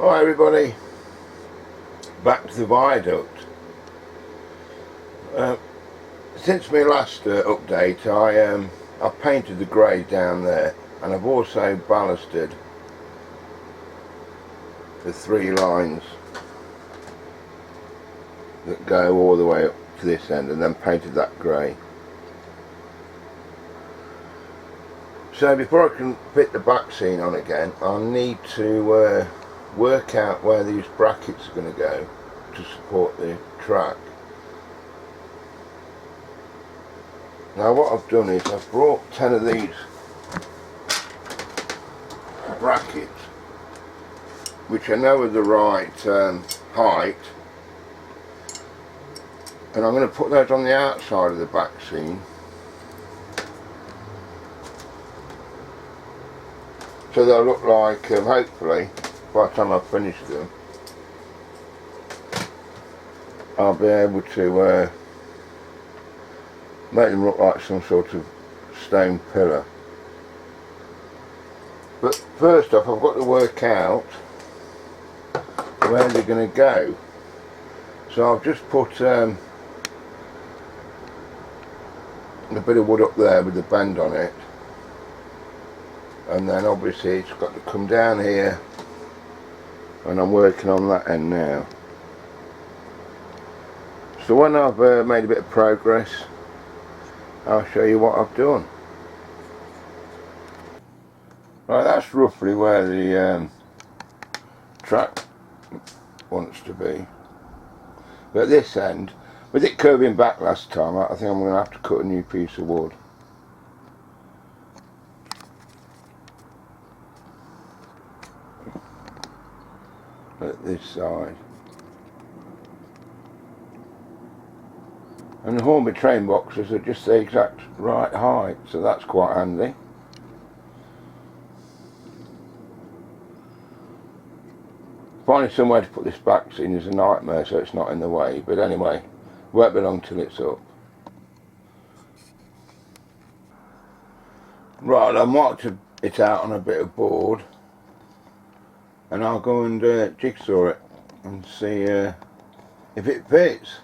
Hi everybody, back to the Viaduct. Since my last update I've painted the grey down there, and I've also ballasted the 3 lines that go all the way up to this end, and then painted that grey. So before I can fit the back scene on again, I'll need to work out where these brackets are going to go to support the track. Now what I've done is I've brought 10 of these brackets, which I know are the right height, and I'm going to put those on the outside of the back seam, so they'll look like, hopefully by the time I've finished them, I'll be able to make them look like some sort of stone pillar. But first off, I've got to work out where they're going to go. So I've just put a bit of wood up there with the bend on it, and then obviously it's got to come down here, and I'm working on that end now. So when I've made a bit of progress, I'll show you what I've done. Right, that's roughly where the track wants to be. But at this end, with it curving back last time, I think I'm going to have to cut a new piece of wood. At this side. And the Hornby train boxes are just the exact right height, so that's quite handy. Finding somewhere to put this back scene is a nightmare, so it's not in the way, but anyway, won't be long till it's up. Right, I marked it out on a bit of board, and I'll go and jigsaw it and see if it fits.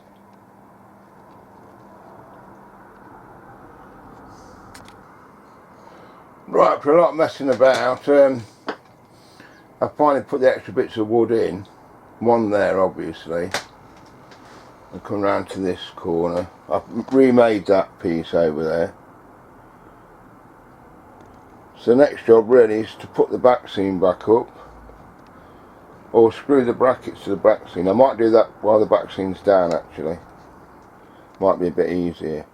Right, for a lot of messing about, I finally put the extra bits of wood in, one there obviously, and come round to this corner. I've remade that piece over there. So the next job really is to put the back seam back up, or screw the brackets to the back seam. I might do that while the back seam's down actually, might be a bit easier.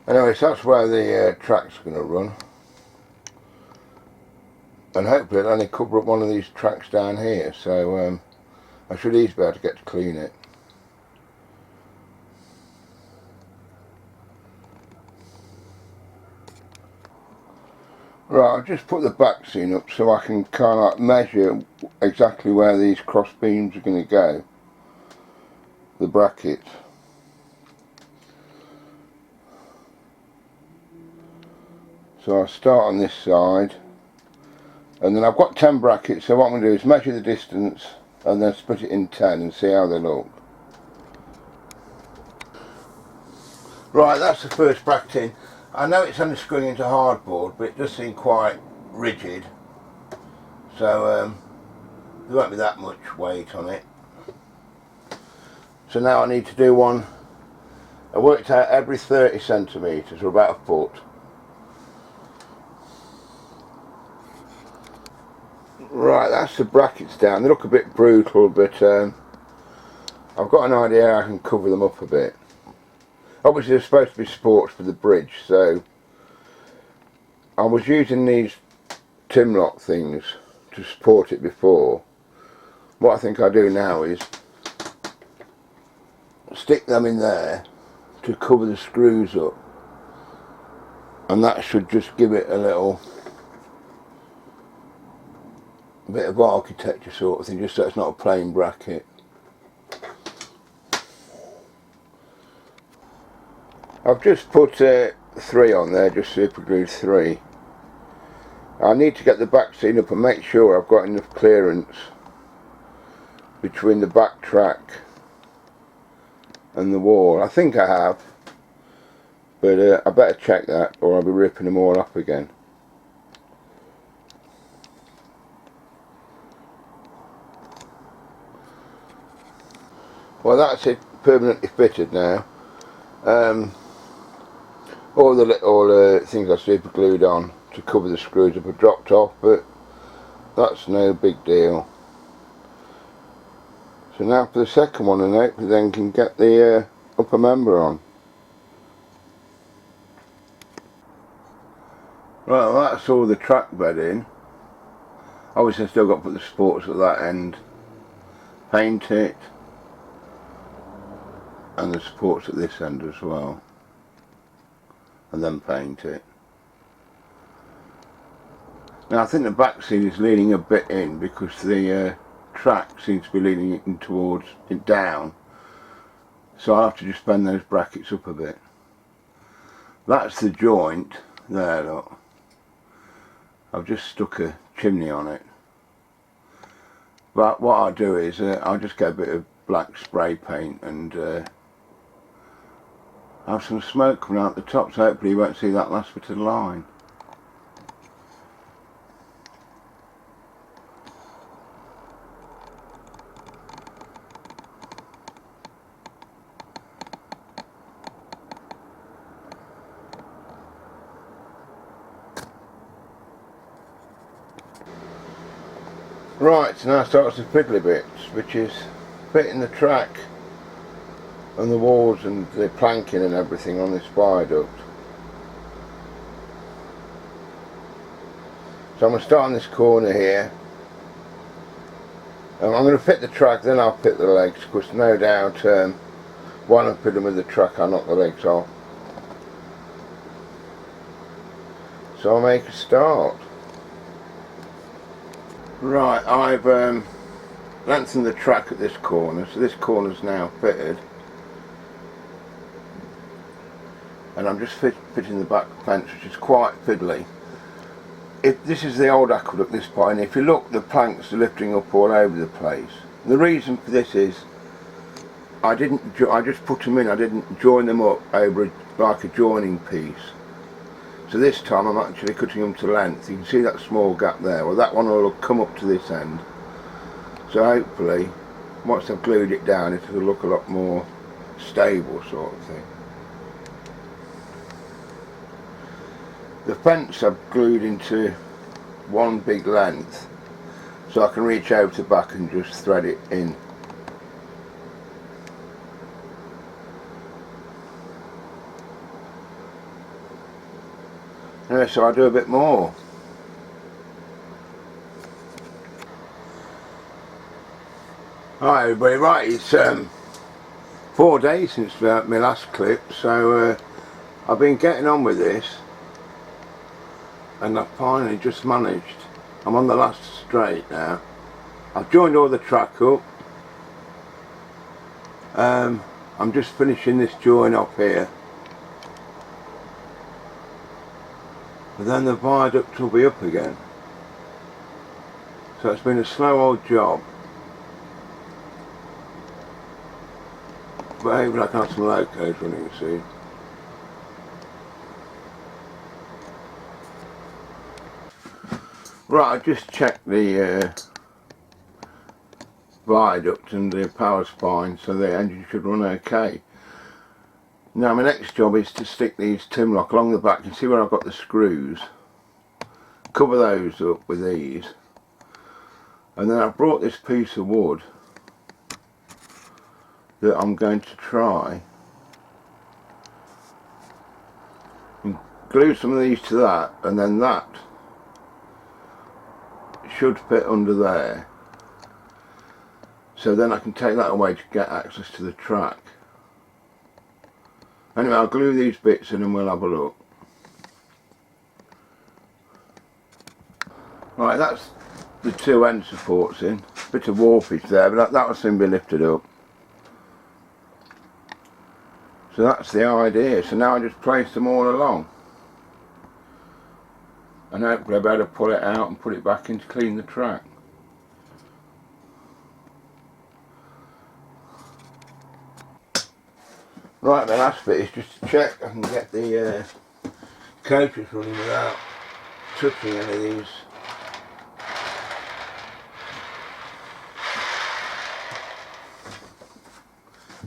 Anyway, so that's where the track's going to run, and hopefully it'll only cover up one of these tracks down here, so I should easily be able to get to clean it. Right, I've just put the back seam up so I can kind of measure exactly where these cross beams are going to go, the brackets. So I'll start on this side, and then I've got 10 brackets, so what I'm going to do is measure the distance and then split it in 10 and see how they look. Right, that's the first bracket in. I know it's only screwing into hardboard, but it does seem quite rigid, so there won't be that much weight on it. So now I need to do one. I worked out every 30 centimetres, or about a foot. Right, that's the brackets down. They look a bit brutal, but I've got an idea how I can cover them up a bit. Obviously they're supposed to be supports for the bridge, so I was using these Timlock things to support it before. What I think I do now is stick them in there to cover the screws up, and that should just give it a little bit of architecture sort of thing, just so it's not a plain bracket. I've just put 3 on there, just super glued 3, I need to get the back seat up and make sure I've got enough clearance between the back track and the wall. I think I have, but I better check that or I'll be ripping them all up again. Well, that's it, permanently fitted now. All the little things I super glued on to cover the screws have dropped off, but that's no big deal. So now for the second one, and hopefully then can get the upper member on. Right, well, that's all the track bed in. Obviously I've still got to put the supports at that end, paint it, and the supports at this end as well, and then paint it. Now I think the back seat is leaning a bit in because the track seems to be leaning it in towards it down, so I'll have to just bend those brackets up a bit. That's the joint there, look. I've just stuck a chimney on it, but what I'll do is I'll just get a bit of black spray paint and have some smoke coming out the top, so hopefully you won't see that last bit of the line. Right, so now starts the fiddly bits, which is fitting the track and the walls and the planking and everything on this viaduct. So I'm going to start on this corner here. I'm going to fit the track, then I'll fit the legs, because no doubt while I'm fiddling with the track I'll knock the legs off. So I'll make a start. Right, I've lengthened the track at this corner, so this corner's now fitted. And I'm just fitting the back fence, which is quite fiddly. This is the old aqueduct, this part, and if you look, the planks are lifting up all over the place. The reason for this is I just put them in, I didn't join them up over like a joining piece. So this time I'm actually cutting them to length. You can see that small gap there. Well, that one will come up to this end. So hopefully, once I've glued it down, it will look a lot more stable, sort of thing. The fence I've glued into one big length, so I can reach over the back and just thread it in. Anyway, so I'll do a bit more. Hi everybody, right, it's 4 days since my last clip, so I've been getting on with this, and I've finally just managed. I'm on the last straight now. I've joined all the track up. I'm just finishing this join up here, and then the viaduct will be up again. So it's been a slow old job, but hopefully I can have some locos running soon. Right, I just checked the viaduct and the power spine, so the engine should run okay. Now my next job is to stick these tim lock along the back. You see where I've got the screws, cover those up with these, and then I've brought this piece of wood that I'm going to try and glue some of these to that, and then that should fit under there, so then I can take that away to get access to the track. Anyway, I'll glue these bits in and we'll have a look. Right, that's the two end supports in. Bit of warpage there, but that will soon be lifted up. So that's the idea. So now I just place them all along. and hopefully I'll be able to pull it out and put it back in to clean the track. Right, the last bit is just to check I can get the coaches running without touching any of these.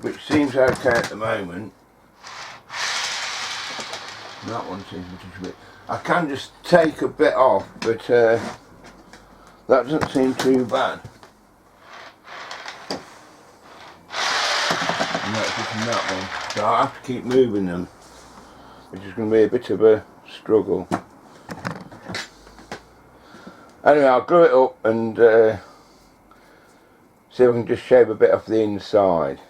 Which seems okay at the moment. That one seems to touch a bit. I can just take a bit off, but that doesn't seem too bad. And that's just in that one. So I'll have to keep moving them, which is going to be a bit of a struggle. Anyway, I'll glue it up and see if I can just shave a bit off the inside.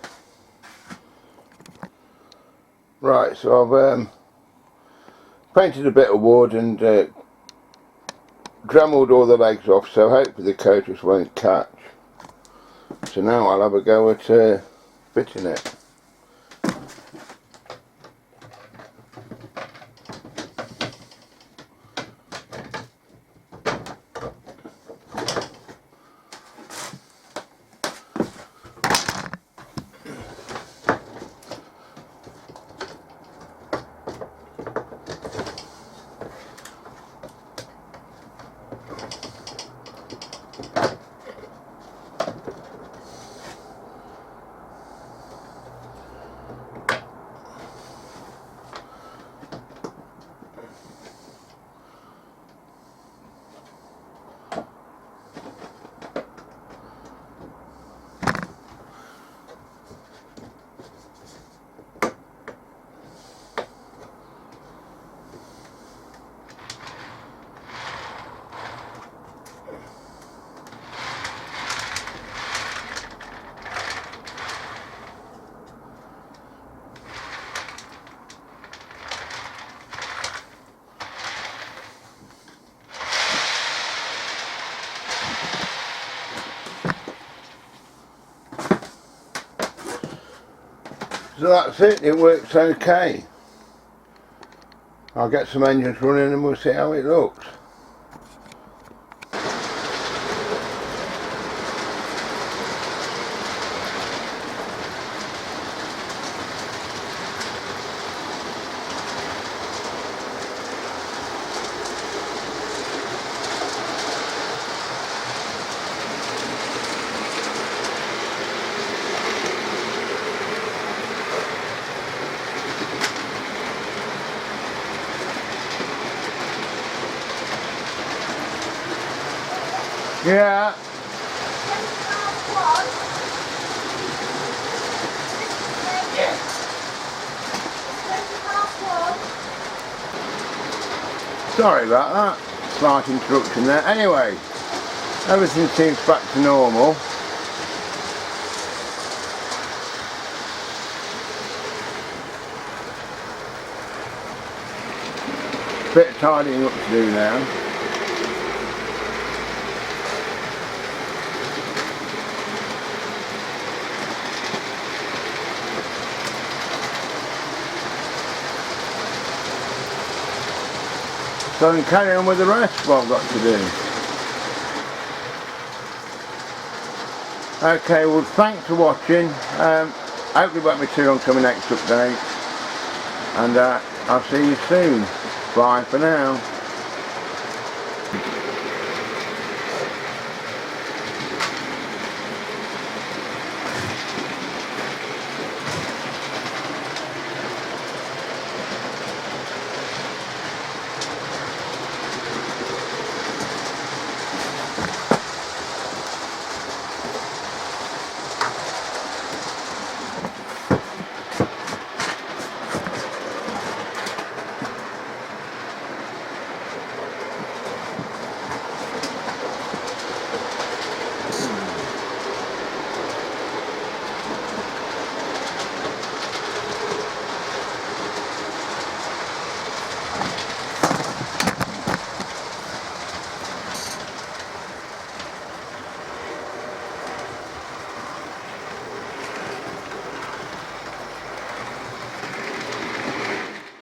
Right, so I've painted a bit of wood and Dremelled all the legs off, so hopefully the coaches won't catch. So now I'll have a go at fitting it. So that's it, it works okay. I'll get some engines running and we'll see how it looks. Yeah. Sorry about that. Slight interruption there. Anyway, everything seems back to normal. Bit of tidying up to do now. So I can carry on with the rest, what I've got to do. Okay, well thanks for watching. Hopefully it won't be too long till my next update. And I'll see you soon. Bye for now.